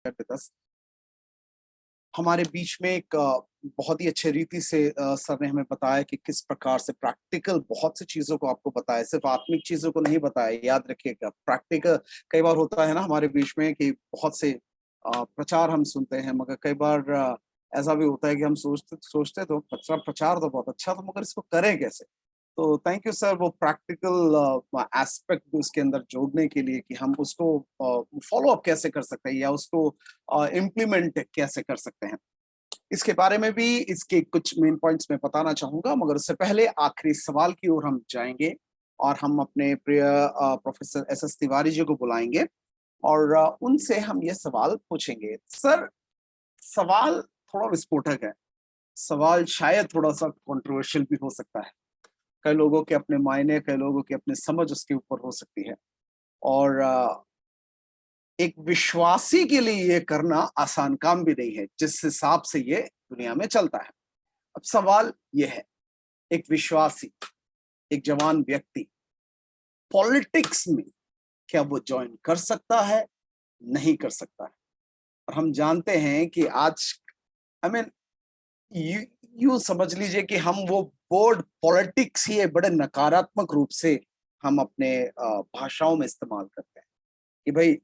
with us। हमारे बीच में एक बहुत ही अच्छे रीति से सर ने हमें बताया कि किस प्रकार से प्रैक्टिकल बहुत सी चीज़ों को आपको बताया, सिर्फ़ आत्मिक चीज़ों को नहीं बताया। याद रखिएगा प्रैक्टिकल कई बार होता है ना हमारे बीच में कि बहुत से प्रचार हम सुनते हैं मगर कई बार ऐसा भी होता है कि हम सोचते सोचते तो प्रचार तो बहुत अच्छा था मगर इसको करें कैसे? तो थैंक यू सर वो प्रैक्टिकल एस्पेक्ट भी उसके अंदर जोड़ने के लिए कि हम उसको फॉलो अप कैसे कर सकते हैं या उसको इम्प्लीमेंट कैसे कर सकते हैं। इसके बारे में भी इसके कुछ मेन पॉइंट्स मैं बताना चाहूँगा मगर उससे पहले आखिरी सवाल की ओर हम जाएँगे और हम अपने प्रिय प्रोफ़ेसर एसएस तिवारी जी को बुलाएँगे और उनसे हम ये सवाल पूछेंगे। सर, सवाल थोड़ा विस्फोटक है, सवाल शायद थोड़ा-सा कंट्रोवर्शियल भी हो सकता है। कई लोगों के अपने मायने, कई लोगों की अपनी समझ उसके ऊपर हो सकती है और एक विश्वासी के लिए ये करना आसान काम भी नहीं है, जिस हिसाब से ये दुनिया में चलता है। अब सवाल ये है, एक विश्वासी, एक जवान व्यक्ति पॉलिटिक्स में क्या वो जॉइन कर सकता है, नहीं कर सकता है? और हम जानते हैं कि आज आई मीन यू यूँ समझ लीजिए कि हम वो वर्ड पॉलिटिक्स ही बड़े नकारात्मक रूप से हम अपने भाषाओं में इस्तेमाल करते हैं, कि भई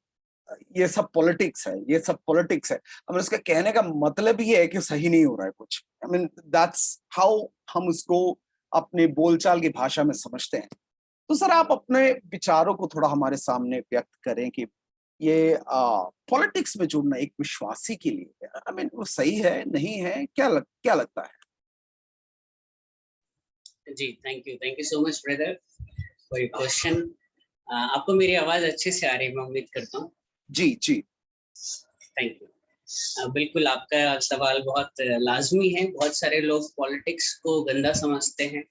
ये सब पॉलिटिक्स है, ये सब पॉलिटिक्स है। आई मीन उसका कहने का मतलब ये है कि सही नहीं हो रहा है कुछ। आई मीन दैट्स हाउ हम उसको अपने बोलचाल की भाषा में समझते हैं। तो सर आप अपने विचारों को थोड़ा हमारे सामने व्यक्त करें कि ये पॉलिटिक्स में जुड़ना एक विश्वासी के लिए आई मीन वो सही है, नहीं है? क्या लगता है? जी, thank you so much brother for your question. आपको मेरी आवाज़ अच्छे से आ रही है, मैं उम्मीद करता हूँ। जी, जी। Thank you. बिल्कुल आपका सवाल बहुत लाज़मी है। बहुत सारे लोग पॉलिटिक्स को गंदा समझते हैं।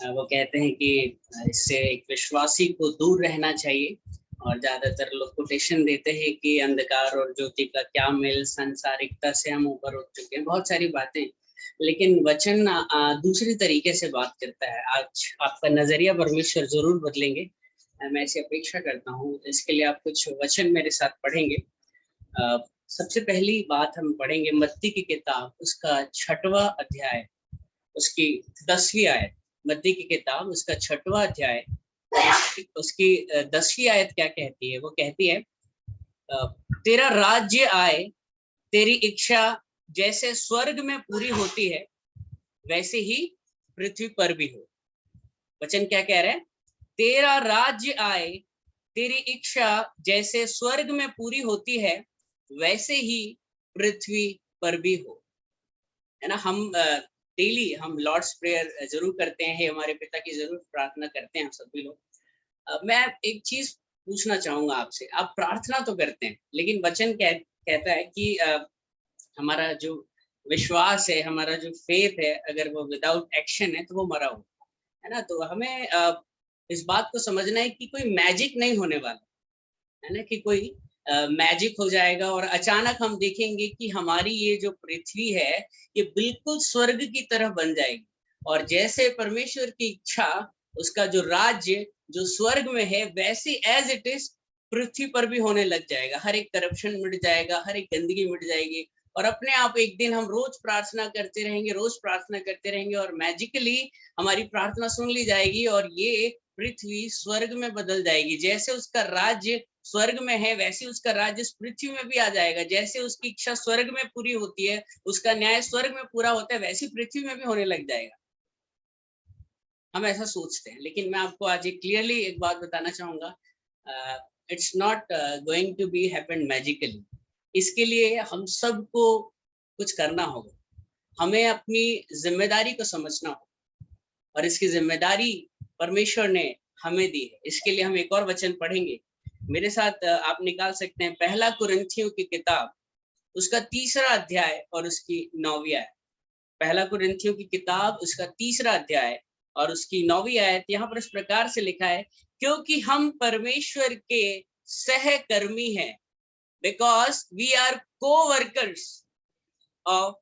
वो कहते हैं कि इससे एक विश्वासी को दूर रहना चाहिए और ज़्यादातर लोग कोटेशन देते हैं कि अंधकार और ज्योति का क्या मेल, सांसारिकता से हम ऊपर उठ चुके हैं, बहुत सारी बातें। लेकिन वचन दूसरी तरीके से बात करता है। आज आपका नज़रिया परमेश्वर ज़रूर बदलेंगे। मैं ऐसी अपेक्षा करता हूँ। इसके लिए आप कुछ वचन मेरे साथ पढ़ेंगे। सबसे पहली बात हम पढ़ेंगे मत्ती की किताब, उसका 6वां अध्याय, उसकी 10वीं आयत। मत्ती की किताब, उसका 6वां अध्याय, उसकी 10वीं आयत क्या कहती है? वो कहती है तेरा राज्य आए, तेरी इच्छा जैसे स्वर्ग में पूरी होती है, वैसे ही पृथ्वी पर भी हो। वचन क्या कह रहा है? तेरा राज्य आए, तेरी इच्छा जैसे स्वर्ग में पूरी होती है, वैसे ही पृथ्वी पर भी हो। है ना? हम डेली हम लॉर्ड्स प्रेयर जरूर करते हैं, हमारे पिता की जरूर प्रार्थना करते हैं हम सभी लोग। मैं एक चीज पूछना चाहूंगा आपसे। आप प्रार्थना तो करते हैं, लेकिन वचन कहता है कि हमारा जो विश्वास है, हमारा जो फेथ है, अगर वो विदाउट एक्शन है तो वो मरा हुआ है ना। तो हमें इस बात को समझना है कि कोई मैजिक नहीं होने वाला है ना, कि कोई मैजिक हो जाएगा और अचानक हम देखेंगे कि हमारी ये जो पृथ्वी है ये बिल्कुल स्वर्ग की तरह बन जाएगी। और जैसे परमेश्वर की इच्छा, उसका जो राज्य जो स्वर्ग में है, वैसे एज इट इज पृथ्वी पर भी होने लग जाएगा। हर एक करप्शन मिट जाएगा, हर एक गंदगी मिट जाएगी और अपने आप एक दिन हम रोज प्रार्थना करते रहेंगे, रोज प्रार्थना करते रहेंगे और मैजिकली हमारी प्रार्थना सुन ली जाएगी और ये पृथ्वी स्वर्ग में बदल जाएगी। जैसे उसका राज्य स्वर्ग में है, वैसे उसका राज्य इस पृथ्वी में भी आ जाएगा। जैसे उसकी इच्छा स्वर्ग में पूरी होती है, उसका न्याय स्वर्ग में पूरा होता है, वैसे पृथ्वी में भी होने लग जाएगा। हम ऐसा सोचते हैं, लेकिन मैं आपको आज एक क्लियरली एक बात बताना चाहूंगा। It's not going to be happen magically. इसके लिए हम सबको कुछ करना होगा। हमें अपनी जिम्मेदारी को समझना होगा और इसकी जिम्मेदारी परमेश्वर ने हमें दी है। इसके लिए हम एक और वचन पढ़ेंगे। मेरे साथ आप निकाल सकते हैं पहला कुरिन्थियों की किताब, उसका 3रा अध्याय और उसकी 9वीं आयत। पहला कुरिन्थियों की किताब, उसका 3रा अध्याय और उसकी 9वीं आयत। यहाँ पर इस प्रकार से लिखा है, क्योंकि हम परमेश्वर के सहकर्मी हैं, because we are co-workers of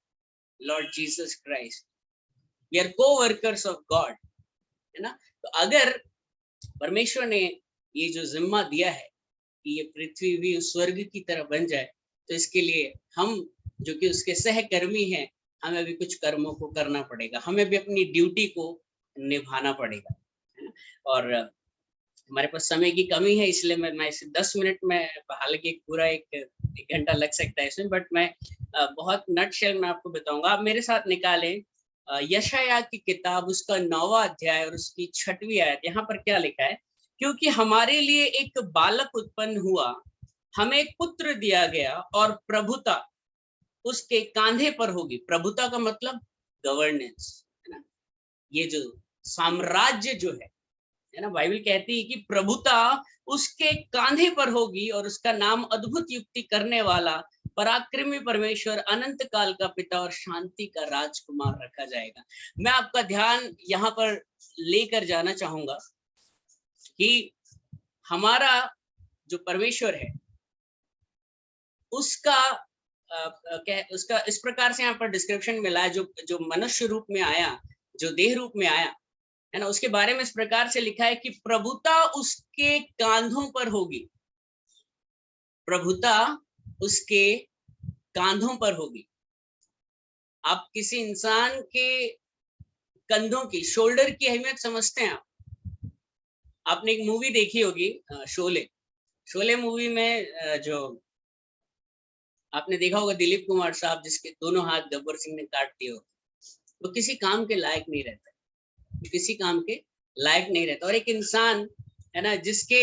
lord Jesus Christ. We are co-workers of God, है ना। तो अगर परमेश्वर ने ये जो जिम्मा दिया है कि ये पृथ्वी भी उस स्वर्ग की तरह बन जाए, तो इसके लिए हम जो कि उसके सहकर्मी हैं, हमें भी कुछ कर्मों को करना पड़ेगा, हमें भी अपनी ड्यूटी को निभाना पड़ेगा, है ना? और हमारे पास समय की कमी है, इसलिए मैं इसे 10 मिनट में, हालांकि पूरा एक घंटा लग सकता है इसमें, बट मैं बहुत नटशेल में आपको बताऊंगा। आप मेरे साथ निकालें यशायाह की किताब, उसका 9वां अध्याय और उसकी 6वीं आयत। यहाँ पर क्या लिखा है? क्योंकि हमारे लिए एक बालक उत्पन्न हुआ, हमें एक पुत्र दिया गया और प्रभुता उसके कांधे पर होगी। प्रभुता का मतलब गवर्नेंस, है ना? ये जो साम्राज्य जो है ना, बाइबल कहती है कि प्रभुता उसके कांधे पर होगी और उसका नाम अद्भुत युक्ति करने वाला, पराक्रमी परमेश्वर, अनंत काल का पिता और शांति का राजकुमार रखा जाएगा। मैं आपका ध्यान यहाँ पर लेकर जाना चाहूंगा कि हमारा जो परमेश्वर है उसका उसका इस प्रकार से यहाँ पर डिस्क्रिप्शन मिला है, जो जो मनुष्य रूप में आया, जो देह रूप में आया, है ना, उसके बारे में इस प्रकार से लिखा है कि प्रभुता उसके कांधों पर होगी। प्रभुता उसके कांधों पर होगी। आप किसी इंसान के कंधों की, शोल्डर की अहमियत समझते हैं? आपने एक मूवी देखी होगी, शोले। शोले मूवी में जो आपने देखा होगा, दिलीप कुमार साहब जिसके दोनों हाथ गब्बर सिंह ने काट दिए हो, वो किसी काम के लायक नहीं रहता, किसी काम के लायक नहीं रहता। और एक इंसान है ना, जिसके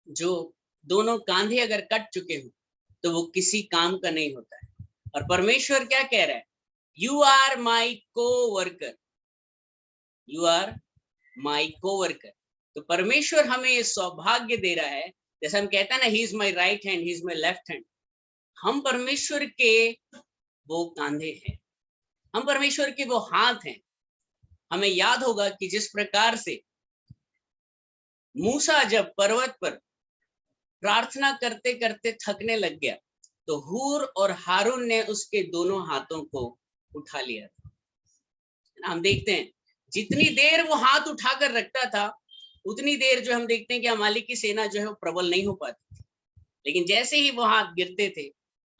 जो दोनों कांधे अगर कट चुके हो तो वो किसी काम का नहीं होता है। और परमेश्वर क्या कह रहा है? यू आर माई को वर्कर, यू आर माई को वर्कर। तो परमेश्वर हमें ये सौभाग्य दे रहा है, जैसे हम कहते हैं ना, he is my right hand, he is my left hand. हम परमेश्वर के वो कांधे हैं, हम परमेश्वर के वो हाथ हैं। हमें याद होगा कि जिस प्रकार से मूसा जब पर्वत पर प्रार्थना करते करते थकने लग गया, तो हूर और हारून ने उसके दोनों हाथों को उठा लिया था। हम देखते हैं जितनी देर वो हाथ उठाकर रखता था, उतनी देर जो हम देखते हैं कि अमालेक की सेना जो है वो प्रबल नहीं हो पाती थी। लेकिन जैसे ही वो हाथ गिरते थे,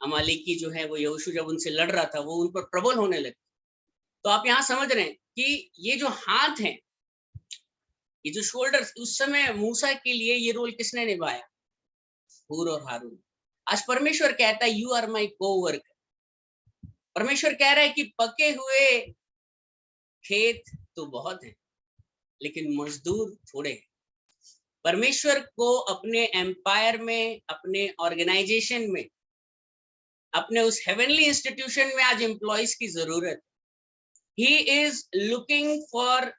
अमालेकी जो है वो यहोशू जब उनसे लड़ रहा था, वो उन पर प्रबल होने लगे। तो आप यहाँ समझ रहे हैं कि ये जो हाथ हैं, ये जो शोल्डर्स, उस समय मूसा के लिए ये रोल किसने निभाया? हूर और हारून। आज परमेश्वर कहता है यू आर माई कोवर्कर। परमेश्वर कह रहा है कि पके हुए खेत तो बहुत हैं, लेकिन मजदूर थोड़े हैं। परमेश्वर को अपने एम्पायर में, अपने ऑर्गेनाइजेशन में, अपने उस हेवनली इंस्टीट्यूशन में आज एम्प्लॉइज की जरूरत। He is looking for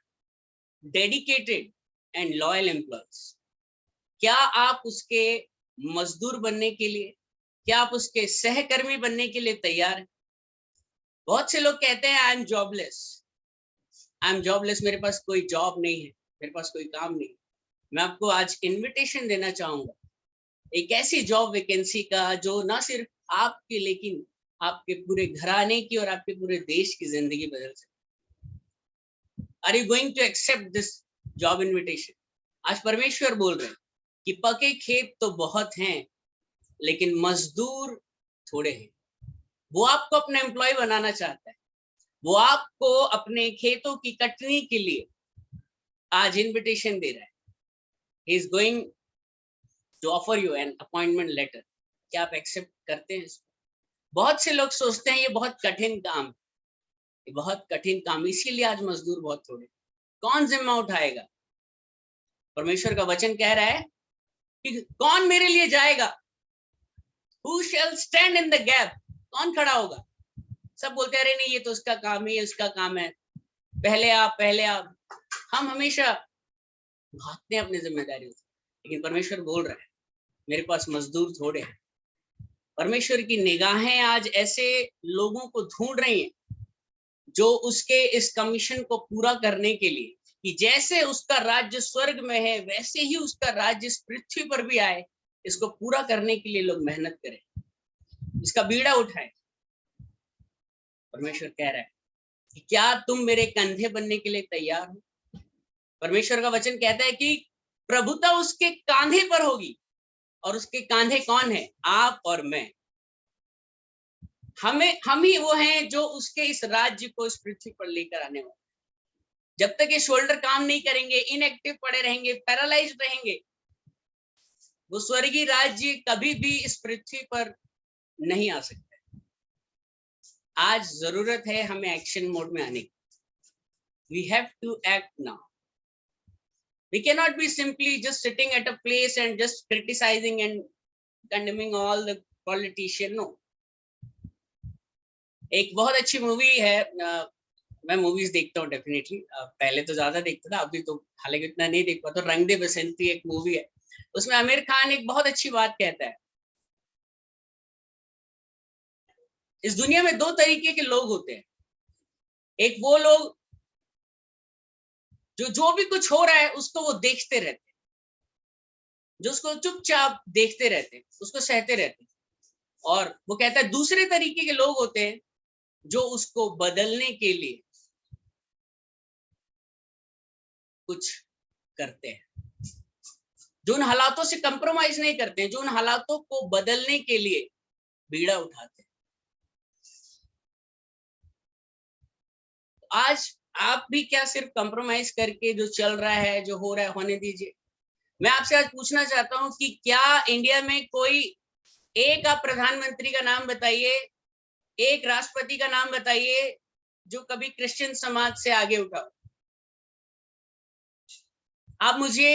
dedicated and loyal employees. क्या आप उसके मजदूर बनने के लिए, क्या आप उसके सहकर्मी बनने के लिए तैयार हैं? बहुत से लोग कहते हैं I am jobless, I am jobless, मेरे पास कोई जॉब नहीं है, मेरे पास कोई काम नहीं। मैं आपको आज इनविटेशन देना चाहूंगा एक ऐसी जॉब वैकेंसी का जो ना सिर्फ आपके, लेकिन आपके पूरे घराने की और आपके पूरे देश की जिंदगी बदल सकती। Are you going to accept this job invitation? आज परमेश्वर बोल रहे हैं कि पके खेत तो बहुत हैं, लेकिन मजदूर थोड़े हैं। वो आपको अपना एम्प्लॉय बनाना चाहता है, वो आपको अपने खेतों की कटनी के लिए आज इनविटेशन दे रहा है। He is going to offer you an appointment letter. क्या आप एक्सेप्ट करते हैं इसको? बहुत से लोग सोचते हैं ये बहुत कठिन काम, ये बहुत कठिन काम, इसीलिए आज मजदूर बहुत थोड़े। कौन जिम्मा उठाएगा? परमेश्वर का वचन कह रहा है कि कौन मेरे लिए जाएगा? Who shall stand in the gap? कौन खड़ा होगा? सब बोलते हैं अरे नहीं, ये तो उसका काम है, ये उसका काम है, पहले आप, पहले आप। हम हमेशा भागते हैं अपनी जिम्मेदारियों से, लेकिन परमेश्वर बोल रहा है मेरे पास मजदूर थोड़े हैं। परमेश्वर की निगाहें आज ऐसे लोगों को ढूंढ रही हैं जो उसके इस कमीशन को पूरा करने के लिए, कि जैसे उसका राज्य स्वर्ग में है वैसे ही उसका राज्य इस पृथ्वी पर भी आए, इसको पूरा करने के लिए लोग मेहनत करें, इसका बीड़ा उठाए। परमेश्वर कह रहा है कि क्या तुम मेरे कंधे बनने के लिए तैयार हो? परमेश्वर का वचन कहता है कि प्रभुता उसके कांधे पर होगी, और उसके कांधे कौन है? आप और मैं। हम ही वो हैं जो उसके इस राज्य को इस पृथ्वी पर लेकर आने वाले। जब तक ये शोल्डर काम नहीं करेंगे, इनएक्टिव पड़े रहेंगे, पैरालाइज रहेंगे, वो स्वर्गीय राज्य कभी भी इस पृथ्वी पर नहीं आ सकते। आज जरूरत है हमें एक्शन मोड में आने की। We have to act now. We cannot be simply just sitting at a place and just criticizing and condemning all the politicians. No. एक बहुत अच्छी मूवी है, मैं मूवीज देखता हूँ डेफिनेटली, पहले तो ज्यादा देखता था, अभी तो हालांकि इतना नहीं देख पाता। रंग दे बसंती एक मूवी है, उसमें आमिर खान एक बहुत अच्छी बात कहता है, इस दुनिया में दो तरीके के लोग होते हैं। एक वो लोग जो भी कुछ हो रहा है उसको वो देखते रहते हैं, जो उसको चुपचाप देखते रहते हैं, उसको सहते रहते हैं। और वो कहता है दूसरे तरीके के लोग होते हैं जो उसको बदलने के लिए कुछ करते हैं, जो उन हालातों से कंप्रोमाइज नहीं करते हैं, जो उन हालातों को बदलने के लिए बीड़ा उठाते हैं। आज आप भी क्या सिर्फ कंप्रोमाइज करके जो चल रहा है, जो हो रहा है, होने दीजिए। मैं आपसे आज पूछना चाहता हूं कि क्या इंडिया में कोई एक आप प्रधानमंत्री का नाम बताइए, एक राष्ट्रपति का नाम बताइए जो कभी क्रिश्चियन समाज से आगे उठा। आप मुझे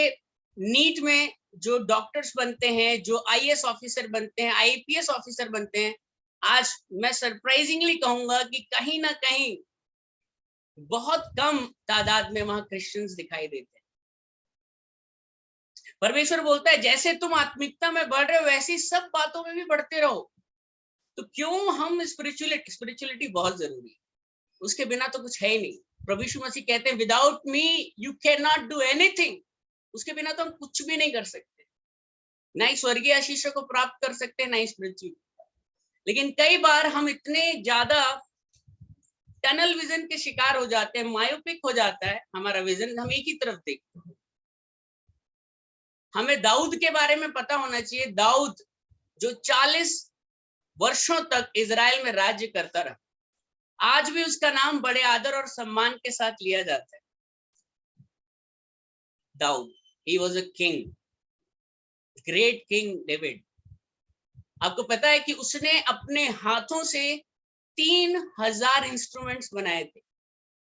नीट में जो डॉक्टर्स बनते हैं, जो आईएएस ऑफिसर बनते हैं, आईपीएस ऑफिसर बनते हैं, आज मैं सरप्राइजिंगली कहूंगा कि कहीं ना कहीं बहुत कम तादाद में वहां क्रिश्चियंस दिखाई देते हैं। परमेश्वर बोलता है जैसे तुम आत्मिकता में बढ़ रहे हो वैसी सब बातों में भी बढ़ते रहो। तो क्यों हम स्पिरिचुअलिटी बहुत जरूरी है, उसके बिना तो कुछ है ही नहीं। प्रभु यीशु मसीह कहते हैं without me you can not do anything. उसके बिना तो हम कुछ भी नहीं कर सकते, ना ही स्वर्गीय आशीषों को प्राप्त कर सकते, ना ही स्पिरिचुअल। लेकिन कई बार हम इतने ज्यादा टनल विजन के शिकार हो जाते हैं, मायोपिक हो जाता है हमारा विजन, हम एक ही तरफ देखते हैं। हमें दाऊद के बारे में पता होना चाहिए। दाऊद जो 40 वर्षों तक इजराइल में राज्य करता रहा, आज भी उसका नाम बड़े आदर और सम्मान के साथ लिया जाता है। दाऊद, he was a king, great king David. आपको पता है कि उसने अपने हाथों से 3000 इंस्ट्रूमेंट्स बनाए थे।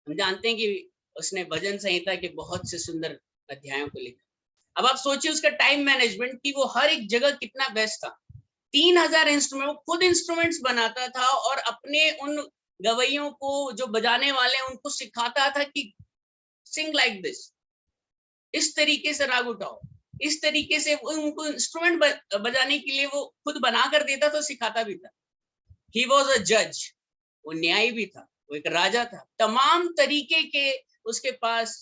हम जानते हैं कि उसने भजन संहिता के बहुत से सुंदर अध्यायों को लिखा। अब आप सोचिए उसका टाइम मैनेजमेंट कि वो हर एक जगह कितना बेस्ट था। 3000 इंस्ट्रूमेंट, वो खुद इंस्ट्रूमेंट्स बनाता था और अपने उन गवैयों को, जो बजाने वाले उनको सिखाता था कि सिंग लाइक दिस, इस तरीके से राग उठाओ, इस तरीके से उनको इंस्ट्रूमेंट बजाने के लिए वो खुद बना कर देता था, सिखाता भी था। ही वॉज अ जज, वो न्यायी भी था, वो एक राजा था। तमाम तरीके के उसके पास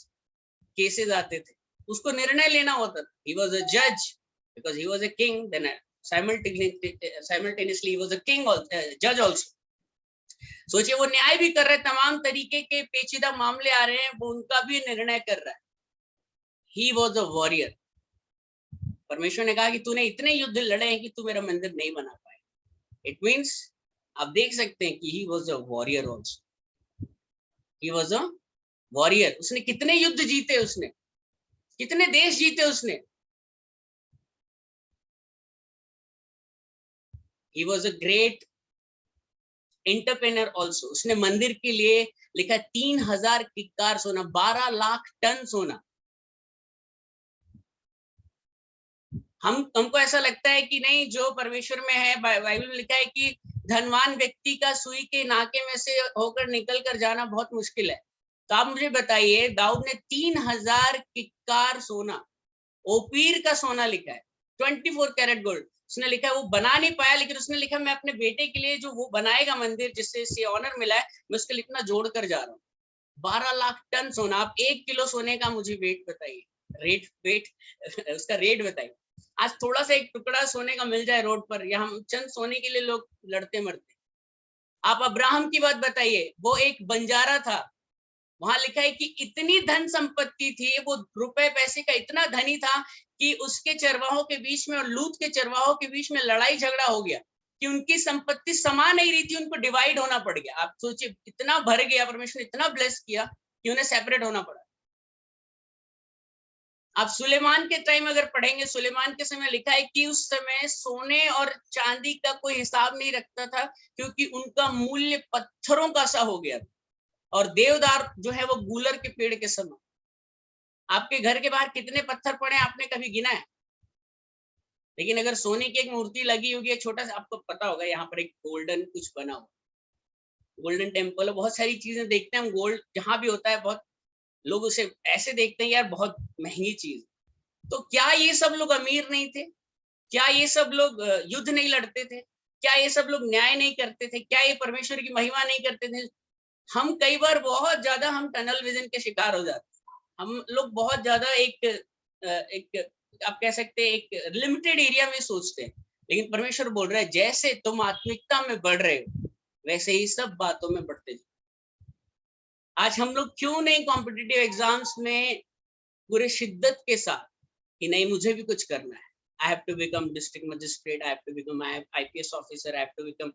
केसेस आते थे, उसको निर्णय लेना होता था। ही वॉज अ जज because he was a king, then simultaneously he was a king, judge also. सोचिए वो न्याय भी कर रहे, तमाम तरीके के पेचीदा मामले आ रहे हैं, वो उनका भी निर्णय कर रहा है। He was a warrior. परमेश्वर ने कहा कि तूने इतने युद्ध लड़े हैं कि तू मेरा मंदिर नहीं बना पाए। इट मीन्स आप देख सकते हैं कि he was a warrior also. He was a warrior. उसने कितने युद्ध जीते, उसने कितने देश जीते उसने। He was a great entrepreneur also. उसने मंदिर के लिए लिखा 3000 किक्कार सोना, 12 लाख टन सोना। हमको ऐसा लगता है कि नहीं, जो परमेश्वर में है, बाइबल में लिखा है कि धनवान व्यक्ति का सुई के नाके में से होकर निकल कर जाना बहुत मुश्किल है। तो आप मुझे बताइए, दाऊद ने 3000 किक्कार सोना, ओपीर का सोना लिखा है, 24 कैरेट गोल्ड उसने लिखा है। वो बना नहीं पाया, लेकिन उसने लिखा मैं अपने बेटे के लिए जो वो बनाएगा मंदिर, जिससे ऑनर मिला है, मैं उसके लिए इतना जोड़ कर जा रहा हूँ। 12 लाख टन सोना। आप 1 किलो सोने का मुझे वेट बताइए, वेट उसका रेट बताइए। आज थोड़ा सा एक टुकड़ा सोने का मिल जाए रोड पर, या हम चंद सोने के लिए लोग लड़ते मरते। आप अब्राहम की बात बताइए, वो एक बंजारा था, वहां लिखा है कि इतनी धन संपत्ति थी, वो रुपए पैसे का इतना धनी था कि उसके चरवाहों के बीच में और लूत के चरवाहों के बीच में लड़ाई झगड़ा हो गया। कि उनकी संपत्ति समा नहीं रही थी, उनको डिवाइड होना पड़ गया। आप सोचिए, इतना भर गया, परमेश्वर ने इतना ब्लेस किया कि उन्हें सेपरेट होना पड़ा। आप सुलेमान के टाइम अगर पढ़ेंगे, सुलेमान के समय लिखा है कि उस समय सोने और चांदी का कोई हिसाब नहीं रखता था, क्योंकि उनका मूल्य पत्थरों का सा हो गया। और देवदार जो है वो गूलर के पेड़ के समान। आपके घर के बाहर कितने पत्थर पड़े आपने कभी गिना है? लेकिन अगर सोने की एक मूर्ति लगी होगी, एक छोटा सा, आपको पता होगा यहाँ पर एक गोल्डन कुछ बना हो, गोल्डन टेम्पल, बहुत सारी चीजें देखते हैं हम, गोल्ड जहां भी होता है बहुत लोग उसे ऐसे देखते हैं, यार बहुत महंगी चीज। तो क्या ये सब लोग अमीर नहीं थे? क्या ये सब लोग युद्ध नहीं लड़ते थे? क्या ये सब लोग न्याय नहीं करते थे? क्या ये परमेश्वर की महिमा नहीं करते थे? हम कई बार बहुत ज्यादा हम टनल विजन के शिकार हो जाते हैं। हम लोग बहुत ज्यादा एक आप कह सकते हैं एक लिमिटेड एरिया में सोचते हैं। लेकिन परमेश्वर बोल रहा है, जैसे तुम आत्मिकता में बढ़ रहे हो, वैसे ही सब बातों में बढ़ते जाओ। आज हम लोग क्यों नहीं कॉम्पिटिटिव एग्जाम्स में पूरे शिद्दत के साथ कि नहीं मुझे भी कुछ करना है, I have to become district magistrate, I have to become IPS officer, I have to become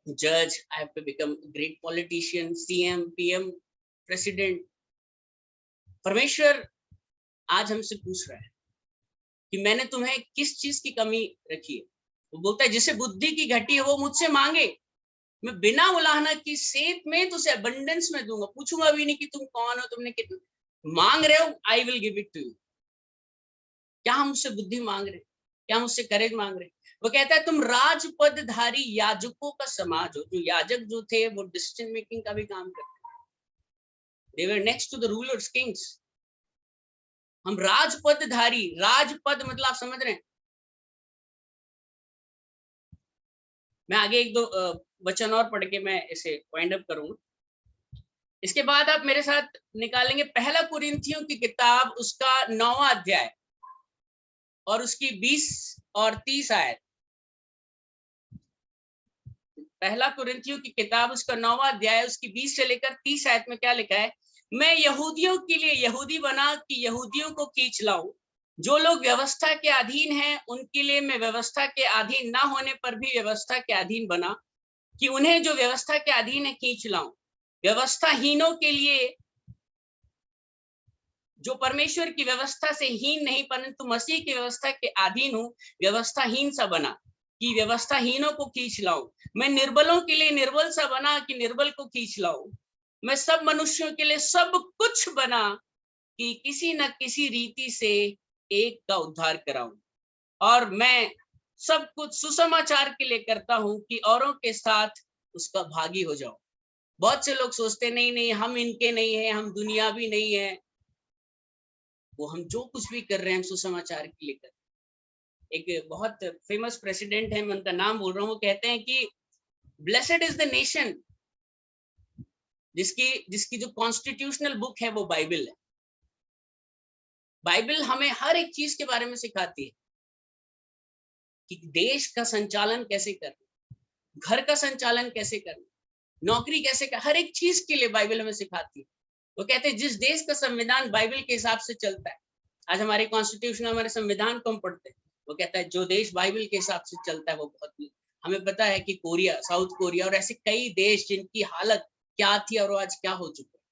judge, I have to become great politician, CM, PM, president। परमेश्वर आज हमसे पूछ रहा है कि मैंने तुम्हें किस चीज की कमी रखी है। वो बोलता है, जिसे बुद्धि की घटी है वो मुझसे मांगे, मैं बिना उलाहना की सेत में तुझे अबंडेंस में दूंगा। पूछूंगा भी नहीं कि तुम कौन हो, तुमने कितना मांग रहे हो, I will give it to you. क्या हम उससे बुद्धि मांग रहे, क्या हम उससे करेज मांग रहे? वो कहता है तुम राजपदधारी याजकों का समाज हो। जो याजक जो थे वो डिसीजन मेकिंग का भी काम करते, they were next to the rulers, kings. हम राजपदधारी, राजपद मतलब आप समझ रहे हैं। मैं आगे एक दो वचन और पढ़ के मैं इसे वाइंड अप करूंगा। इसके बाद आप मेरे साथ निकालेंगे पहला कुरिन्थियों की किताब, उसका 9वां अध्याय और उसकी 20 और 30 आयत। पहला कुरिन्थियों की किताब उसका 9वां अध्याय उसकी 20 से लेकर 30 आयत में क्या लिखा है? मैं यहूदियों के लिए यहूदी बना कि यहूदियों को खींच लाऊं, जो लोग व्यवस्था के अधीन हैं उनके लिए मैं व्यवस्था के अधीन ना होने पर भी व्यवस्था के अधीन बना, कि उन्हें जो व्यवस्था के अधीन है खींच लाऊं। व्यवस्थाहीनों के लिए, जो परमेश्वर की व्यवस्था से हीन नहीं परंतु मसीह की व्यवस्था के अधीन हूं, व्यवस्थाहीन सा बना कि व्यवस्थाहीनों को खींच लाऊं। मैं निर्बलों के लिए निर्बल सा बना कि निर्बल को खींच लाऊं। मैं सब मनुष्यों के लिए सब कुछ बना कि किसी न किसी रीति से एक का उद्धार कराऊं। और मैं सब कुछ सुसमाचार के लिए करता हूं कि औरों के साथ उसका भागी हो जाऊं। बहुत से लोग सोचते नहीं नहीं हम इनके नहीं है, हम दुनिया भी नहीं है। वो हम जो कुछ भी कर रहे हैं हम सुसमाचार के लिए कर रहे हैं। एक बहुत फेमस प्रेसिडेंट है, मैं उनका नाम बोल रहा हूँ, वो कहते हैं कि ब्लेसेड इज द नेशन जिसकी जिसकी जो कॉन्स्टिट्यूशनल बुक है वो बाइबल है। बाइबल हमें हर एक चीज के बारे में सिखाती है कि देश का संचालन कैसे करना, घर का संचालन कैसे करना, नौकरी कैसे करना, हर एक चीज के लिए बाइबल हमें सिखाती है। वो कहते हैं जिस देश का संविधान बाइबल के हिसाब से चलता है, आज हमारे कॉन्स्टिट्यूशन हमारे संविधान को हम पढ़ते हैं, वो कहता है जो देश बाइबल के हिसाब से चलता है वो बहुत, हमें पता है कि कोरिया, साउथ कोरिया और ऐसे कई देश जिनकी हालत क्या थी और आज क्या हो चुका है,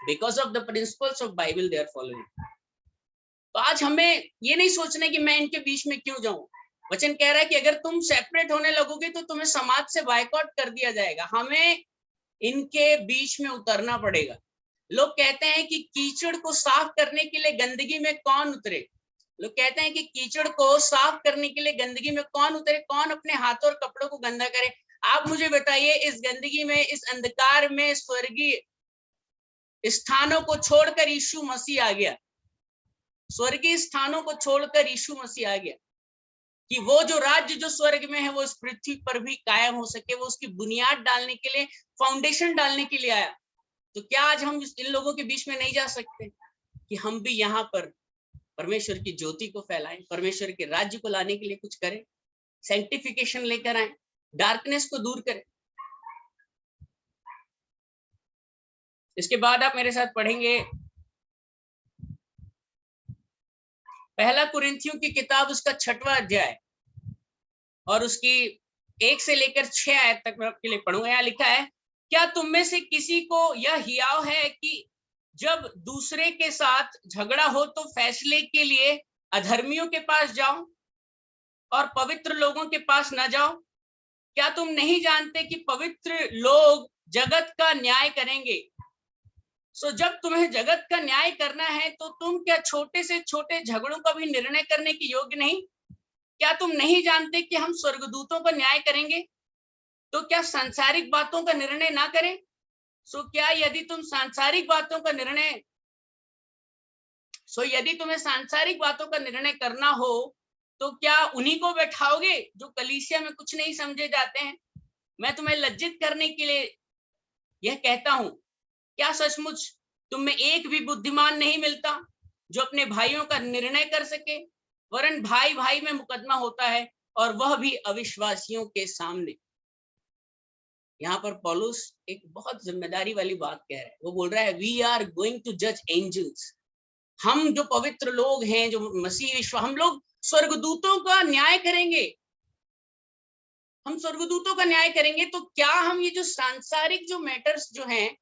because of the principles of Bible they are following. तो आज हमें ये नहीं सोचना कि मैं इनके बीच में क्यों जाऊं। वचन कह रहा है कि अगर तुम सेपरेट होने लगोगे तो तुम्हें समाज से बायकॉट कर दिया जाएगा। हमें इनके बीच में उतरना पड़ेगा। लोग कहते हैं कि कीचड़ को साफ करने के लिए गंदगी में कौन उतरे। लोग कहते हैं कि कीचड़ को साफ करने के लिए गंदगी में कौन उतरे, कौन अपने हाथों और कपड़ों को गंदा करे। आप मुझे बताइए, इस गंदगी में, इस अंधकार में स्वर्गीय स्थानों को छोड़कर यीशु मसीह आ गया। स्वर्गीय स्थानों को छोड़कर यीशु मसीह आ गया कि वो जो राज्य जो स्वर्ग में है वो इस पृथ्वी पर भी कायम हो सके। वो उसकी बुनियाद डालने के लिए, फाउंडेशन डालने के लिए आया। तो क्या आज हम इन लोगों के बीच में नहीं जा सकते कि हम भी यहाँ पर परमेश्वर की ज्योति को फैलाएं, परमेश्वर के राज्य को लाने के लिए कुछ करें, सैंक्टिफिकेशन लेकर आए, डार्कनेस को दूर करें। इसके बाद आप मेरे साथ पढ़ेंगे पहला कुरिन्थियों की किताब उसका 6वां अध्याय और उसकी 1 से लेकर 6 आयत तक मैं आपके लिए पढ़ूंगा। यहाँ लिखा है, क्या तुम में से किसी को यह हियाव है कि जब दूसरे के साथ झगड़ा हो तो फैसले के लिए अधर्मियों के पास जाओ और पवित्र लोगों के पास न जाओ? क्या तुम नहीं जानते कि पवित्र लोग जगत का न्याय करेंगे? जब तुम्हें जगत का न्याय करना है तो तुम क्या छोटे से छोटे झगड़ों का भी निर्णय करने के योग्य नहीं? क्या तुम नहीं जानते कि हम स्वर्गदूतों का न्याय करेंगे? तो क्या सांसारिक बातों का निर्णय ना करें? क्या यदि तुम सांसारिक बातों का निर्णय यदि तुम्हें सांसारिक बातों का निर्णय करना हो तो क्या उन्हीं को बैठाओगे जो कलीसिया में कुछ नहीं समझे जाते हैं? मैं तुम्हें लज्जित करने के लिए यह कहता हूं, क्या सचमुच तुम में एक भी बुद्धिमान नहीं मिलता जो अपने भाइयों का निर्णय कर सके? वरन भाई भाई में मुकदमा होता है और वह भी अविश्वासियों के सामने। यहाँ पर पौलुस एक बहुत जिम्मेदारी वाली बात कह रहा है। वो बोल रहा है, वी आर गोइंग टू जज एंजल्स। हम जो पवित्र लोग हैं, जो मसीह विश्वास, हम लोग स्वर्गदूतों का न्याय करेंगे। हम स्वर्गदूतों का न्याय करेंगे। तो क्या हम ये जो सांसारिक जो मैटर्स जो हैं,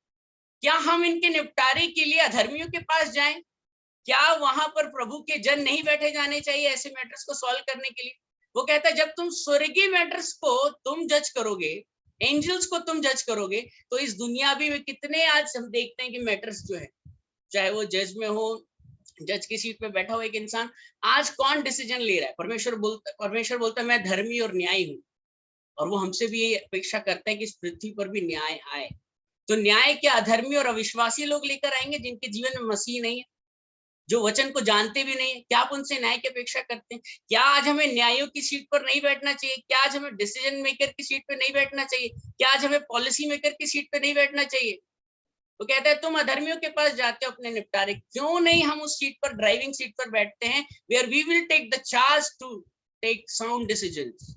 क्या हम इनके निपटारे के लिए अधर्मियों के पास जाएं? क्या वहां पर प्रभु के जन नहीं बैठे जाने चाहिए ऐसे मैटर्स को सॉल्व करने के लिए? वो कहता है, जब तुम स्वर्गीय मैटर्स को तुम जज करोगे, एंजल्स को तुम जज करोगे, तो इस दुनिया भी में कितने आज हम देखते हैं कि मैटर्स जो है, चाहे वो जज में हो, जज की सीट पे बैठा हुआ एक इंसान, आज कौन डिसीजन ले रहा है? परमेश्वर बोलता है मैं धर्मी और न्यायी हूँ, और वो हमसे भी ये अपेक्षा करता है कि इस पृथ्वी पर भी न्याय आए। तो न्याय क्या अधर्मी और अविश्वासी लोग लेकर आएंगे जिनके जीवन में मसीह नहीं है, जो वचन को जानते भी नहीं है? क्या आप उनसे न्याय की अपेक्षा करते हैं? क्या आज हमें न्यायों की सीट पर नहीं बैठना चाहिए? क्या आज हमें डिसीजन मेकर की सीट पर नहीं बैठना चाहिए? क्या आज हमें पॉलिसी मेकर की सीट पर नहीं बैठना चाहिए? वो कहता है तुम अधर्मियों के पास जाते हो अपने निपटारे, क्यों नहीं हम उस सीट पर, ड्राइविंग सीट पर बैठते हैं, where we will take the charge to take sound decisions.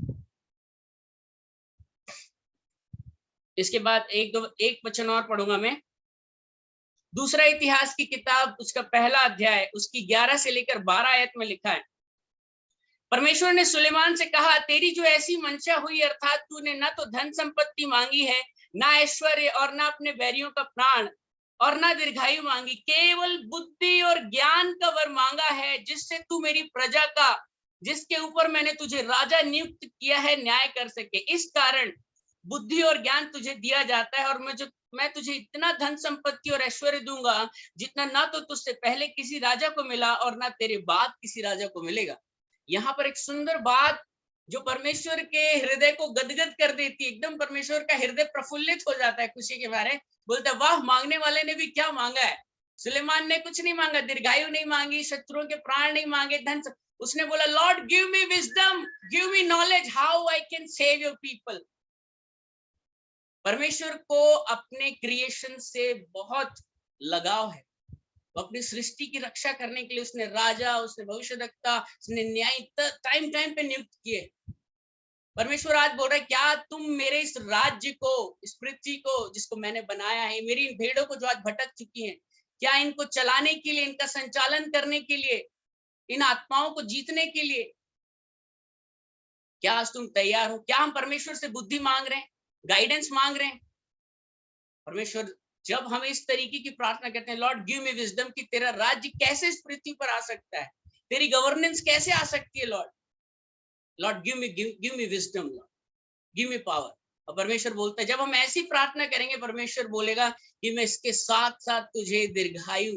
इसके बाद एक वचन और पढ़ूंगा मैं। दूसरा इतिहास की किताब, उसका पहला अध्याय, उसकी 11 से लेकर 12 आयत में लिखा है, परमेश्वर ने सुलेमान से कहा, तेरी जो ऐसी मंशा हुई, अर्थात तूने ना तो धन संपत्ति मांगी है, ना ऐश्वर्य, और ना अपने बैरियों का प्राण, और ना दीर्घायु मांगी, केवल बुद्धि और ज्ञान का वर मांगा है, जिससे तू मेरी प्रजा का, जिसके ऊपर मैंने तुझे राजा नियुक्त किया है, न्याय कर सके। इस कारण बुद्धि और ज्ञान तुझे दिया जाता है, और मैं तुझे इतना धन संपत्ति और ऐश्वर्य दूंगा जितना ना तो तुझसे पहले किसी राजा को मिला और ना तेरे बाद किसी राजा को मिलेगा। यहाँ पर एक सुंदर बात जो परमेश्वर के हृदय को गदगद कर देती है, एकदम परमेश्वर का हृदय प्रफुल्लित हो जाता है खुशी के बारे। बोलता है, वाह, मांगने वाले ने भी क्या मांगा है। सुलेमान ने कुछ नहीं मांगा, दीर्घायु नहीं मांगी, शत्रुओं के प्राण नहीं मांगे, धन। उसने बोला, Lord give me wisdom, give me knowledge, how I can save your people. परमेश्वर को अपने क्रिएशन से बहुत लगाव है। वो अपनी सृष्टि की रक्षा करने के लिए उसने राजा, उसने भविष्यवक्ता, उसने न्यायी टाइम टाइम पे नियुक्त किए। परमेश्वर आज बोल रहा है, क्या तुम मेरे इस राज्य को, इस पृथ्वी को जिसको मैंने बनाया है, मेरी इन भेड़ों को जो आज भटक चुकी हैं, क्या इनको चलाने के लिए, इनका संचालन करने के लिए, इन आत्माओं को जीतने के लिए, क्या आज तुम तैयार हो? क्या हम परमेश्वर से बुद्धि मांग रहे हैं, गाइडेंस मांग रहे हैं? परमेश्वर जब हम इस तरीके की प्रार्थना करते हैं, लॉर्ड गिव मी विजडम, कि तेरा राज्य कैसे इस पृथ्वी पर आ सकता है, तेरी गवर्नेंस कैसे आ सकती है, Lord give me wisdom, Lord give me power. और परमेश्वर बोलता है, जब हम ऐसी प्रार्थना करेंगे, परमेश्वर बोलेगा कि मैं इसके साथ साथ तुझे दीर्घायु,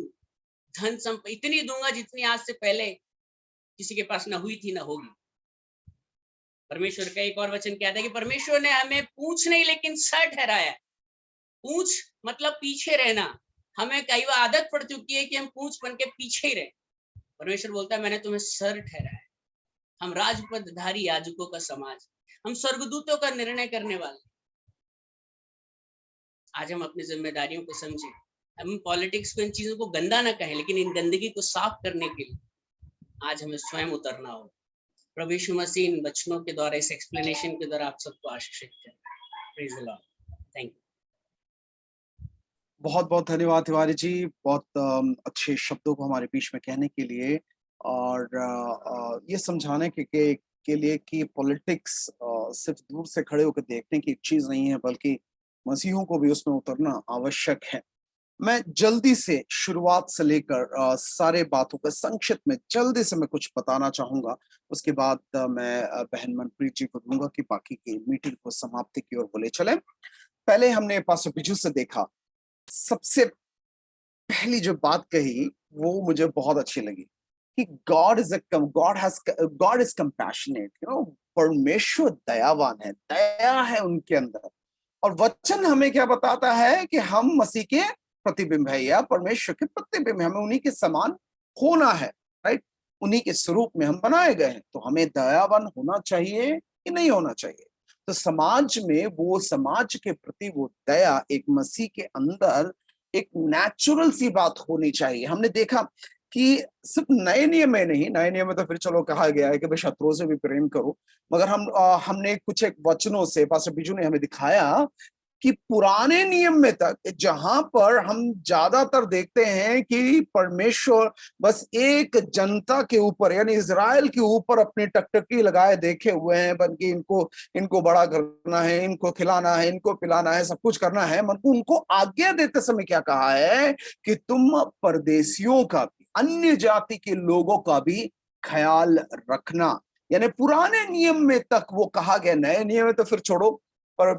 धन संपत्ति इतनी दूंगा जितनी आज से पहले किसी के पास ना हुई थी ना होगी। परमेश्वर का एक और वचन कहता है कि परमेश्वर ने हमें पूंछ नहीं लेकिन सर ठहराया। पूंछ मतलब पीछे रहना। हमें कई बार आदत पड़ चुकी है कि हम पूंछ बन के पीछे ही रहे। परमेश्वर बोलता है, मैंने तुम्हें सर ठहराया। हम राजपदधारी याजकों का समाज, हम स्वर्गदूतों का निर्णय करने वाले। आज हम अपनी जिम्मेदारियों को समझें। हम पॉलिटिक्स को, इन चीजों को गंदा ना कहें, लेकिन इन गंदगी को साफ करने के लिए आज हमें स्वयं उतरना होगा। प्रभु यीशु मसीह इन वचनों के द्वारा, इस एक्सप्लेनेशन के द्वारा आप सबको आशीषित करें। Praise the Lord. Thank you. बहुत बहुत धन्यवाद तिवारी जी, बहुत अच्छे शब्दों को हमारे बीच में कहने के लिए, और ये समझाने के के लिए कि पॉलिटिक्स सिर्फ दूर से खड़े होकर देखने की एक चीज नहीं है, बल्कि मसीहों को भी उसमें उतरना आवश्यक है। मैं जल्दी से शुरुआत से लेकर सारे बातों का संक्षिप्त में जल्दी से मैं कुछ बताना चाहूँगा। उसके बाद मैं बहन मनप्रीत जी को दूँगा कि बाकी की मीटिंग को समाप्ति की ओर वो ले चलें। पहले हमने पास्टर बिजू से देखा, सबसे पहली जो बात कही वो मुझे बहुत अच्छी लगी कि गॉड इज़ कंपैशनेट, परमेश्वर दयावान है, दया है उनके अंदर। और वचन हमें क्या बताता है कि हम मसीह के प्रतिबिंब है या परमेश्वर के प्रतिबिंब है, हमें उन्हीं के समान होना है, राइट? उन्हीं के स्वरूप में हम बनाए गए हैं, तो हमें दयावान होना चाहिए कि नहीं होना चाहिए? तो समाज में वो समाज के प्रति वो दया एक मसीह के अंदर एक नेचुरल सी बात होनी चाहिए। हमने देखा कि सिर्फ नए नियम में नहीं, नए नियम में तो फिर चलो कहा गया है कि भाई शत्रुओं से भी प्रेम करो, मगर हमने कुछ एक वचनों से पास्टर बिजू ने हमें दिखाया कि पुराने नियम में तक जहां पर हम ज्यादातर देखते हैं कि परमेश्वर बस एक जनता के ऊपर यानी इज़राइल के ऊपर अपनी टकटकी लगाए देखे हुए हैं, बल्कि इनको इनको बड़ा करना है, इनको खिलाना है, इनको पिलाना है, सब कुछ करना है। मतलब उनको आज्ञा देते समय क्या कहा है कि तुम परदेशियों का भी, अन्य जाति के लोगों का भी ख्याल रखना। यानी पुराने नियम में तक वो कहा गया, नए नियम में तो फिर छोड़ो। पर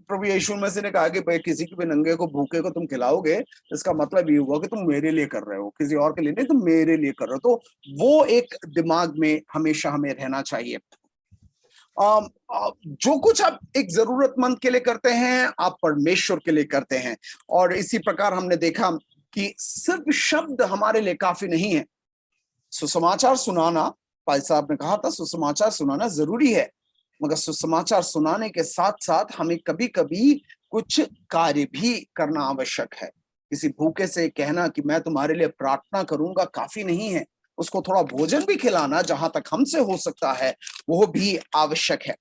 प्रभु यीशु मसीह ने कहा कि भाई किसी के भी नंगे को भूखे को तुम खिलाओगे, इसका मतलब ये हुआ कि तुम मेरे लिए कर रहे हो, किसी और के लिए नहीं, तुम मेरे लिए कर रहे हो। तो वो एक दिमाग में हमेशा हमें रहना चाहिए। जो कुछ आप एक जरूरतमंद के लिए करते हैं, आप परमेश्वर के लिए करते हैं। और इसी प्रकार हमने देखा कि सिर्फ शब्द हमारे लिए काफी नहीं है। सुसमाचार सुनाना, भाई साहब ने कहा था सुसमाचार सुनाना जरूरी है, मगर सुसमाचार सुनाने के साथ साथ हमें कभी कभी कुछ कार्य भी करना आवश्यक है। किसी भूखे से कहना कि मैं तुम्हारे लिए प्रार्थना करूंगा काफी नहीं है, उसको थोड़ा भोजन भी खिलाना जहां तक हमसे हो सकता है वो भी आवश्यक है।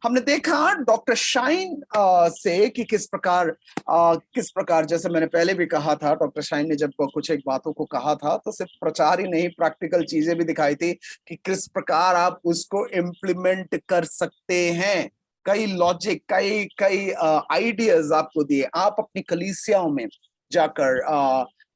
हमने देखा डॉक्टर शाइन से कि किस प्रकार जैसे मैंने पहले भी कहा था, डॉक्टर शाइन ने जब कुछ एक बातों को कहा था तो सिर्फ प्रचार ही नहीं, प्रैक्टिकल चीजें भी दिखाई थी कि किस प्रकार आप उसको इम्प्लीमेंट कर सकते हैं। कई लॉजिक, कई कई आइडियाज आपको दिए। आप अपनी कलीसियाओं में जाकर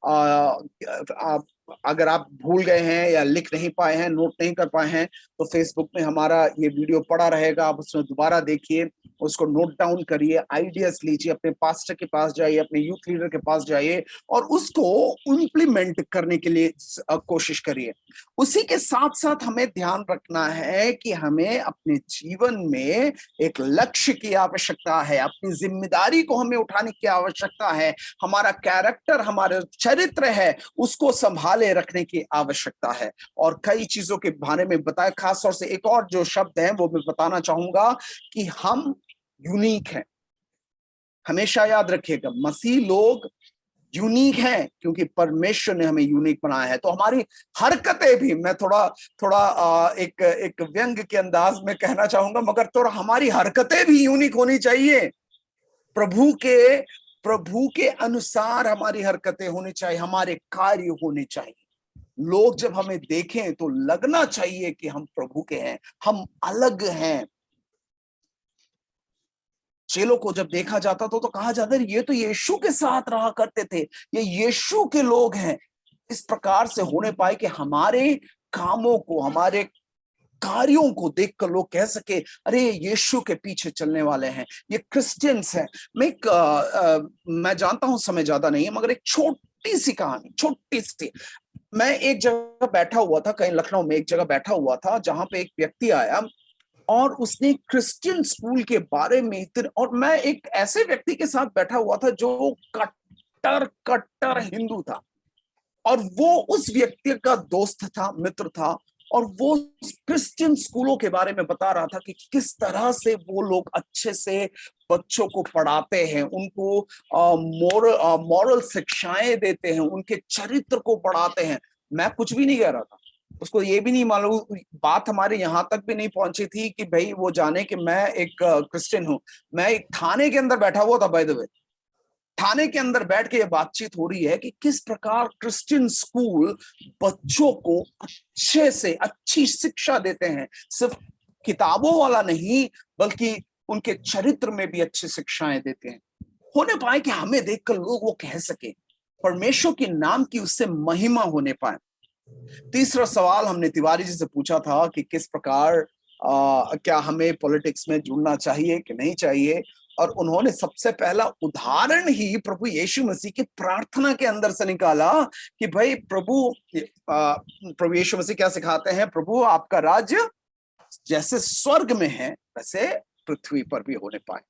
आप अगर आप भूल गए हैं या लिख नहीं पाए हैं, नोट नहीं कर पाए हैं, तो फेसबुक में हमारा ये वीडियो पड़ा रहेगा, आप उसमें दोबारा देखिए, उसको नोट डाउन करिए, आइडियाज लीजिए, अपने पास्टर के पास जाइए, अपने यूथ लीडर के पास जाइए और उसको इम्प्लीमेंट करने के लिए कोशिश करिए। उसी के साथ साथ हमें ध्यान रखना है कि हमें अपने जीवन में एक लक्ष्य की आवश्यकता है, अपनी जिम्मेदारी को हमें उठाने की आवश्यकता है, हमारा कैरेक्टर, हमारा चरित्र है उसको संभाले रखने की आवश्यकता है। और कई चीजों के बारे में बताया, खास तौर से एक और जो शब्द है वो मैं बताना चाहूंगा कि हम यूनिक हैं। हमेशा याद रखिएगा, मसीह लोग यूनिक हैं क्योंकि परमेश्वर ने हमें यूनिक बनाया है। तो हमारी हरकतें भी, मैं थोड़ा थोड़ा एक एक व्यंग के अंदाज में कहना चाहूंगा, मगर थोड़ा हमारी हरकतें भी यूनिक होनी चाहिए। प्रभु के अनुसार हमारी हरकतें होनी चाहिए, हमारे कार्य होने चाहिए। लोग जब हमें देखें तो लगना चाहिए कि हम प्रभु के हैं, हम अलग हैं। चेलों को जब देखा जाता तो कहा जाता है ये तो यीशु के साथ रहा करते थे, ये यीशु के लोग हैं। इस प्रकार से होने पाए कि हमारे कामों को, हमारे कार्यों को देखकर लोग कह सके अरे यीशु के पीछे चलने वाले हैं, ये क्रिश्चियंस हैं। मैं जानता हूं समय ज्यादा नहीं है, मगर एक छोटी सी कहानी, छोटी सी। मैं एक जगह बैठा हुआ था, कहीं लखनऊ में एक जगह बैठा हुआ था जहां पे एक व्यक्ति आया और उसने क्रिश्चियन स्कूल के बारे में इतने, और मैं एक ऐसे व्यक्ति के साथ बैठा हुआ था जो कट्टर कट्टर हिंदू था, और वो उस व्यक्ति का दोस्त था, मित्र था, और वो क्रिश्चियन स्कूलों के बारे में बता रहा था कि किस तरह से वो लोग अच्छे से बच्चों को पढ़ाते हैं, उनको मॉरल शिक्षाएं देते हैं, उनके चरित्र को पढ़ाते हैं। मैं कुछ भी नहीं कह रहा था, उसको ये भी नहीं मालूम, बात हमारे यहां तक भी नहीं पहुंची थी कि भाई वो जाने कि मैं एक क्रिश्चियन हूं। मैं एक थाने के अंदर बैठा हुआ था, बाय द वे। थाने के अंदर बैठ के ये बातचीत हो रही है कि किस प्रकार क्रिश्चियन स्कूल बच्चों को अच्छे से अच्छी शिक्षा देते हैं। सिर्फ किताबों वाला नहीं, बल्कि उनके चरित्र में भी अच्छी शिक्षाएं देते हैं। होने पाए कि हमें देखकर लोग वो कह सके, परमेश्वर के नाम की उससे महिमा होने पाए। तीसरा सवाल हमने तिवारी जी से पूछा था कि किस प्रकार क्या हमें पॉलिटिक्स में जुड़ना चाहिए कि नहीं चाहिए, और उन्होंने सबसे पहला उदाहरण ही प्रभु यीशु मसीह की प्रार्थना के अंदर से निकाला कि भाई प्रभु यीशु मसीह क्या सिखाते हैं, प्रभु आपका राज्य जैसे स्वर्ग में है वैसे पृथ्वी पर भी होने पाए।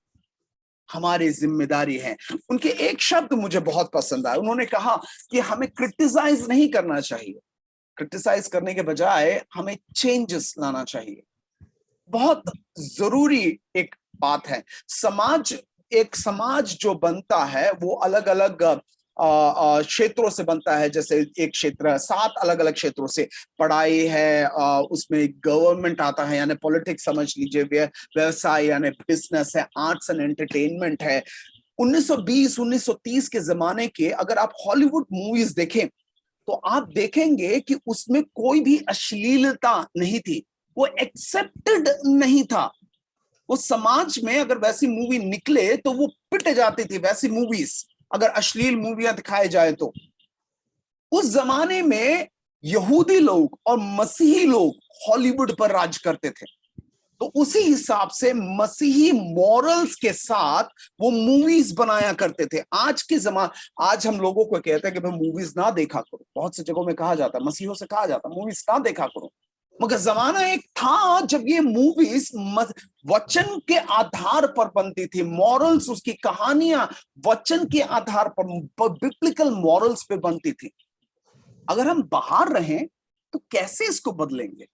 हमारी जिम्मेदारी है। उनके एक शब्द मुझे बहुत पसंद आया, उन्होंने कहा कि हमें क्रिटिसाइज नहीं करना चाहिए, क्रिटिसाइज करने के बजाय हमें चेंजेस लाना चाहिए। बहुत जरूरी एक बात है। एक समाज जो बनता है वो अलग अलग क्षेत्रों से बनता है। जैसे एक क्षेत्र 7 अलग अलग क्षेत्रों से, पढ़ाई है, उसमें गवर्नमेंट आता है यानी पॉलिटिक्स समझ लीजिए, व्यवसाय यानी बिजनेस है, आर्ट्स एंड एंटरटेनमेंट है। 1920 1930 के जमाने के अगर आप हॉलीवुड मूवीज देखें तो आप देखेंगे कि उसमें कोई भी अश्लीलता नहीं थी, वो एक्सेप्टेड नहीं था। वो समाज में अगर वैसी मूवी निकले तो वो पिट जाती थी, वैसी मूवीज अगर अश्लील मूवियां दिखाए जाए तो। उस जमाने में यहूदी लोग और मसीही लोग हॉलीवुड पर राज करते थे, तो उसी हिसाब से मसीही मॉरल्स के साथ वो मूवीज बनाया करते थे। आज हम लोगों को कहते हैं कि भाई मूवीज ना देखा करो, बहुत सी जगहों में कहा जाता है, मसीहों से कहा जाता है मूवीज ना देखा करो। मगर जमाना एक था जब ये मूवीज वचन के आधार पर बनती थी, मॉरल्स, उसकी कहानियां वचन के आधार पर बिब्लिकल मॉरल्स पे बनती थी। अगर हम बाहर रहें तो कैसे इसको बदलेंगे?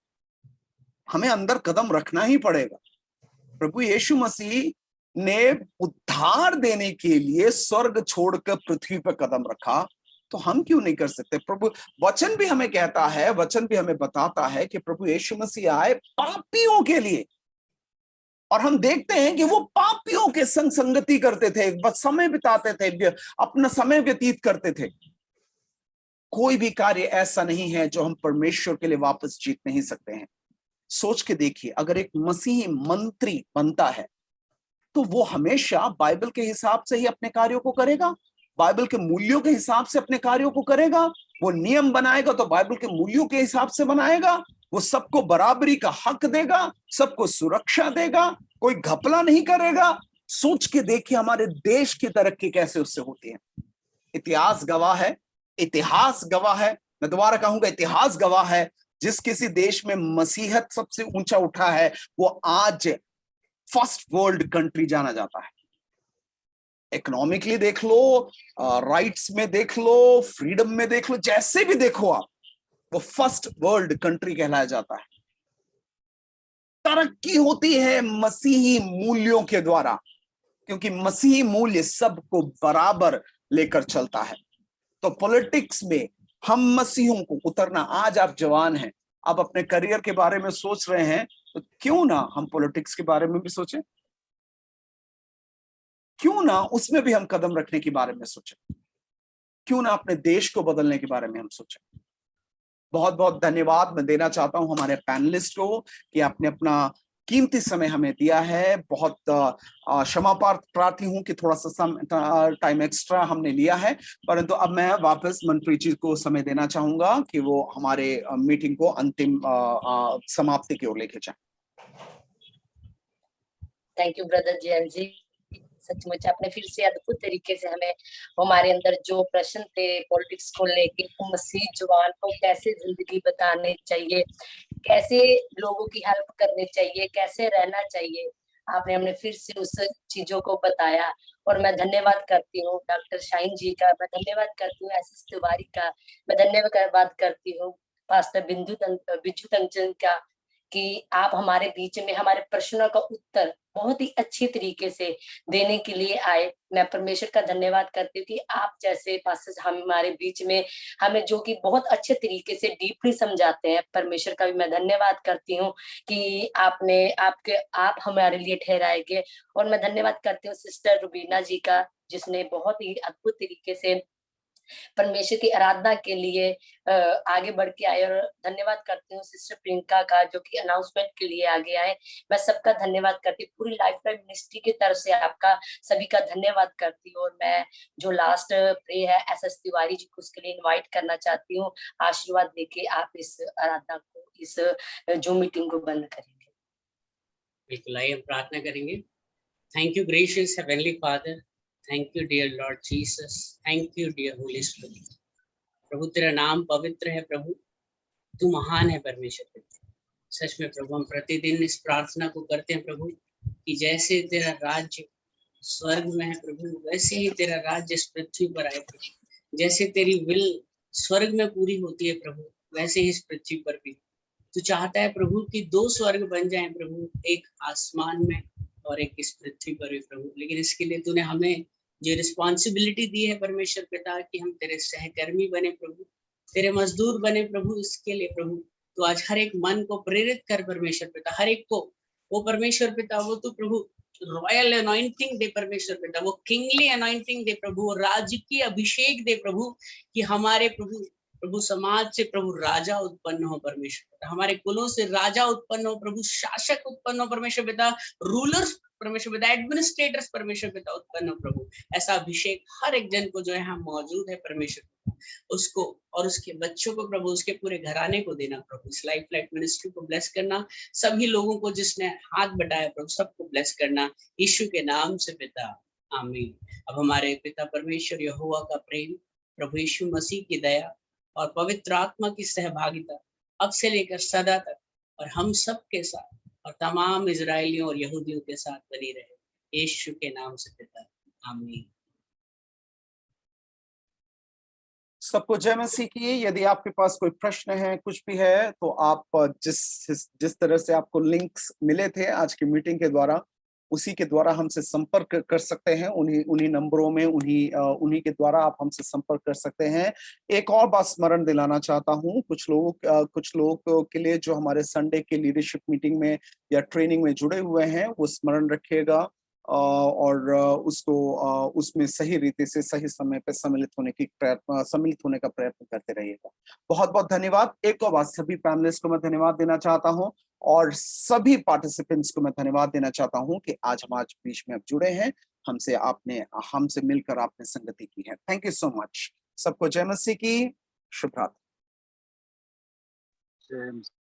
हमें अंदर कदम रखना ही पड़ेगा। प्रभु यीशु मसीह ने उद्धार देने के लिए स्वर्ग छोड़कर पृथ्वी पर कदम रखा, तो हम क्यों नहीं कर सकते? प्रभु वचन भी हमें कहता है, वचन भी हमें बताता है कि प्रभु यीशु मसीह आए पापियों के लिए, और हम देखते हैं कि वो पापियों के संग संगति करते थे, बस समय बिताते थे, अपना समय व्यतीत करते थे। कोई भी कार्य ऐसा नहीं है जो हम परमेश्वर के लिए वापस जीत नहीं सकते हैं। सोच के देखिए, अगर एक मसीही मंत्री बनता है तो वो हमेशा बाइबल के हिसाब से ही अपने कार्यों को करेगा, बाइबल के मूल्यों के हिसाब से अपने कार्यों को करेगा। वो नियम बनाएगा तो बाइबल के मूल्यों के हिसाब से बनाएगा। वो सबको बराबरी का हक देगा, सबको सुरक्षा देगा, कोई घपला नहीं करेगा। सोच के देखिए हमारे देश की तरक्की कैसे उससे होती है। इतिहास गवाह है, इतिहास गवाह है, मैं दोबारा कहूंगा इतिहास गवाह है, जिस किसी देश में मसीहत सबसे ऊंचा उठा है वो आज फर्स्ट वर्ल्ड कंट्री जाना जाता है। इकोनॉमिकली देख लो, राइट्स में देख लो, फ्रीडम में देख लो, जैसे भी देखो आप, वो फर्स्ट वर्ल्ड कंट्री कहलाया जाता है। तरक्की होती है मसीही मूल्यों के द्वारा, क्योंकि मसीही मूल्य सबको बराबर लेकर चलता है। तो पॉलिटिक्स में हम मसीहों को उतरना, आज आप जवान हैं, आप अपने करियर के बारे में सोच रहे हैं, तो क्यों ना हम पॉलिटिक्स के बारे में भी सोचें, क्यों ना उसमें भी हम कदम रखने के बारे में सोचें, क्यों ना अपने देश को बदलने के बारे में हम सोचें। बहुत बहुत धन्यवाद मैं देना चाहता हूं हमारे पैनलिस्ट को कि आपने अपना कीमती समय हमें दिया है। बहुत क्षमा प्रार्थी हूं कि थोड़ा सा टाइम एक्स्ट्रा हमने लिया है, परंतु अब मैं वापस मनप्रीत जी को समय देना चाहूंगा कि वो हमारे मीटिंग को अंतिम समाप्ति की ओर लेके जाए। Thank you brother Jain ji, सचमुच आपने फिर से अद्भुत तरीके से हमें हमारे अंदर जो प्रश्न थे पॉलिटिक्स को लेके, मसीह जवान को कैसे जिंदगी बतानी चाहिए, कैसे लोगों की हेल्प करनी चाहिए, कैसे रहना चाहिए, आपने हमें फिर से उस चीजों को बताया। और मैं धन्यवाद करती हूँ डॉक्टर शाहीन जी का, मैं धन्यवाद करती हूँ एसएस तिवारी का, मैं धन्यवाद करती हूँ पास्टर बिजू तंचन का, कि आप हमारे बीच में हमारे प्रश्नों का उत्तर बहुत ही अच्छी तरीके से देने के लिए आए। मैं परमेश्वर का धन्यवाद करती हूँ कि आप जैसे पास्टर हमारे बीच में हमें जो कि बहुत अच्छे तरीके से डीपली समझाते हैं। परमेश्वर का भी मैं धन्यवाद करती हूँ कि आप हमारे लिए ठहराए गए। और मैं धन्यवाद करती हूँ सिस्टर रुबीना जी का, जिसने बहुत ही अद्भुत तरीके से परमेश्वर की आराधना के लिए आगे बढ़ के आए। और धन्यवाद करती हूँ सिस्टर प्रियंका का जो कि अनाउंसमेंट के लिए आगे आए। मैं सबका धन्यवाद करती हूँ, पूरी लाइफ टाइम मिनिस्ट्री की तरफ से आपका सभी का धन्यवाद करती हूँ। और मैं जो लास्ट प्रे है एसएस तिवारी जी को उसके लिए इनवाइट करना चाहती हूँ। आशीर्वाद देके आप इस आराधना को, इस जो मीटिंग को बंद करेंगे। बिल्कुल, आइए हम प्रार्थना करेंगे। Thank you gracious heavenly father, thank you dear lord Jesus, thank you dear holy spirit. प्रभु तेरा नाम पवित्र है प्रभु, तू महान है परमेश्वर पिता। सच में प्रभु हम प्रतिदिन इस प्रार्थना को करते हैं प्रभु कि जैसे तेरा राज्य स्वर्ग में है प्रभु, वैसे ही तेरा राज्य इस पृथ्वी पर आए प्रभु। जैसे तेरी विल स्वर्ग में पूरी होती है प्रभु, वैसे ही इस पृथ्वी पर भी तू चाहता है प्रभु कि 2 स्वर्ग बन जाएं प्रभु, एक आसमान में और एक इस पृथ्वी पर भी प्रभु। लेकिन इसके लिए तूने हमें जो रिस्पॉन्सिबिलिटी दी है परमेश्वर पिता कि हम तेरे सहकर्मी बने प्रभु, तेरे मजदूर बने प्रभु। इसके लिए प्रभु तो आज हर एक मन को प्रेरित कर परमेश्वर पिता, हर एक को वो परमेश्वर पिता, वो तो प्रभु रॉयल अनॉइंटिंग दे परमेश्वर पिता, वो किंगली अनॉइंटिंग दे प्रभु, वो राजकीय अभिषेक दे प्रभु कि हमारे प्रभु समाज से प्रभु राजा उत्पन्न हो परमेश्वर पिता, हमारे कुलों से राजा उत्पन्न हो प्रभु, शासक उत्पन्न हो परमेश्वर पिता, रूलर्स परमेश्वर पिता, एडमिनिस्ट्रेटर्स परमेश्वर पिता उत्पन्न हो प्रभु। ऐसा अभिषेक हर एक जन को जो यहाँ मौजूद है परमेश्वर पिता, उसको और उसके बच्चों को प्रभु, उसके पूरे घराने को देना प्रभु। इस लाइफ लाइट मिनिस्ट्री को ब्लेस करना, सभी लोगों को जिसने हाथ बढ़ाया प्रभु सबको ब्लेस करना, यीशु के नाम से पिता, आमीन। अब हमारे पिता परमेश्वर यहोवा का प्रेम, प्रभु यीशु मसीह की दया और पवित्र आत्मा की सहभागिता अब से लेकर सदा तक और हम सब के साथ और तमाम इजरायलियों और यहूदियों के साथ बनी रहे, यीशु के नाम से पिता, आमीन। सबको जय मसीह की। यदि आपके पास कोई प्रश्न है, कुछ भी है, तो आप जिस तरह से आपको लिंक्स मिले थे आज की मीटिंग के द्वारा, उसी के द्वारा हमसे संपर्क कर सकते हैं। उन्हीं नंबरों में, उन्हीं के द्वारा आप हमसे संपर्क कर सकते हैं। एक और बात स्मरण दिलाना चाहता हूँ कुछ लोगों के लिए जो हमारे संडे के लीडरशिप मीटिंग में या ट्रेनिंग में जुड़े हुए हैं, वो स्मरण रखिएगा और उसमें सही रीति से सही समय पे सम्मिलित होने का प्रयत्न करते रहिएगा। बहुत बहुत धन्यवाद। एक और बात, सभी पैनलिस्ट को मैं धन्यवाद देना चाहता हूँ और सभी पार्टिसिपेंट्स को मैं धन्यवाद देना चाहता हूँ कि आज हम बीच में अब जुड़े हैं, हमसे मिलकर आपने संगति की है। Thank you so much. सबको जय मसीह की। शुभ रात्रि।